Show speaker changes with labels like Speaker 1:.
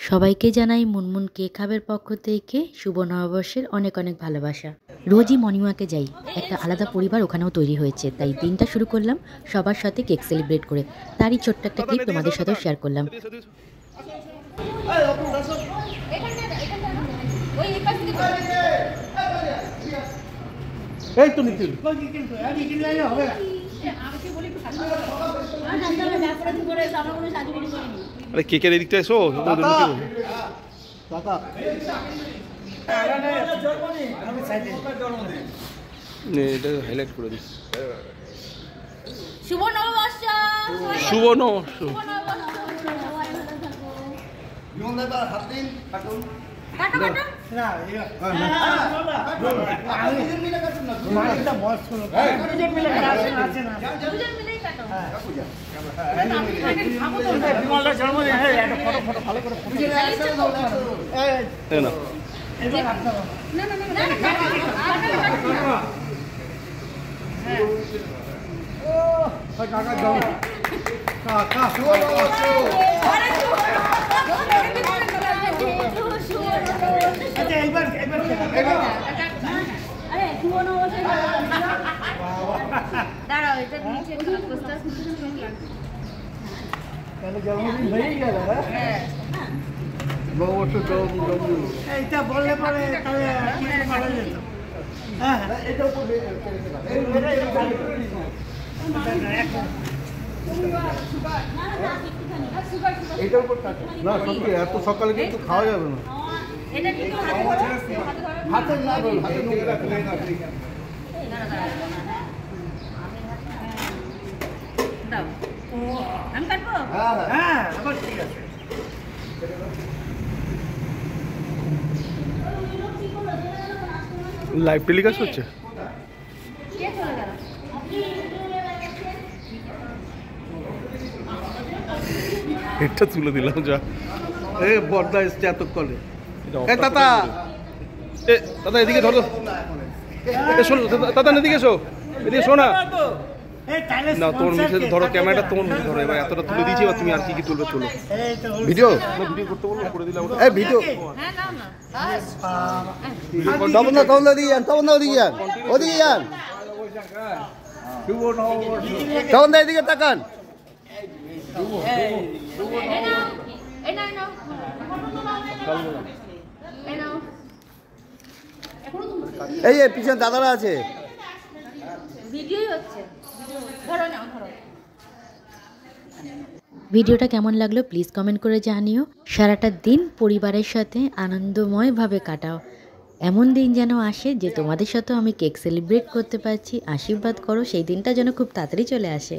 Speaker 1: সবাইকে জানাই মুনমুন কেক হাবের পক্ষ থেকে শুভ নববর্ষের অনেক অনেক ভালোবাসা। রোজই মর্নিং যাই, একটা আলাদা পরিবার ওখানেও তৈরি হয়েছে, তাই দিনটা শুরু করলাম সবার সাথে কেক সেলিব্রেট করে। তারই ছোট্ট একটা ক্লিপ তোমাদের সাথেও শেয়ার করলাম।
Speaker 2: এই তো নিখিল আরে কেকের এদিকটা এসো। এটা হাইলাইট করে দিস।
Speaker 3: শুভ নববর্ষ।
Speaker 2: শুভ নববর্ষ।
Speaker 3: কাটো কাটো না দুজন মিলে কাটো। বিমলটা জন্মদিন, একটা ফটো ফটো ভালো করে
Speaker 2: না
Speaker 4: এইটা বললে পরে তাহলে ভালো যেত। হ্যাঁ
Speaker 2: এইটার উপর না সত্যি এত সকালে কিন্তু খাওয়া যাবে না। হাতে না হাতে নোংরা রাখলে না।
Speaker 3: আমি কাটবো।
Speaker 4: হ্যাঁ আবার ঠিক আছে।
Speaker 2: লাইভ টেলিকাস্ট হচ্ছে। এটা তুলে দিলাম যা।
Speaker 4: এ বড়দা এসছে এতক্ষণে।
Speaker 2: এ দাদা, এ দাদা এদিকে ধরো। শোনো দাদা, এদিকে এসো, এদিকে শো না। না তোর মুখে ধরো, ক্যামেরাটা তোর মুখে ধরো। এবার এতটা তুলে দিয়েছি, এবার তুমি আর কি কি তুলবে তুলো। ভিডিও ভিডিও করতে বলবো, করে দিলাম। এই ভিডিও তখন না তখন ওদিকে যান, তখন ওদিকে যান, ওদিকে যান, তখন দা এদিকে তাকান। এই যে পিছনে দাদারা আছে।
Speaker 1: ভিডিওটা কেমন লাগলো প্লিজ কমেন্ট করে জানিও। সারাটা দিন পরিবারের সাথে আনন্দময়ভাবে কাটাও। এমন দিন যেন আসে যে তোমাদের সাথেও আমি কেক সেলিব্রেট করতে পারছি। আশীর্বাদ করো সেই দিনটা যেন খুব তাড়াতাড়ি চলে আসে।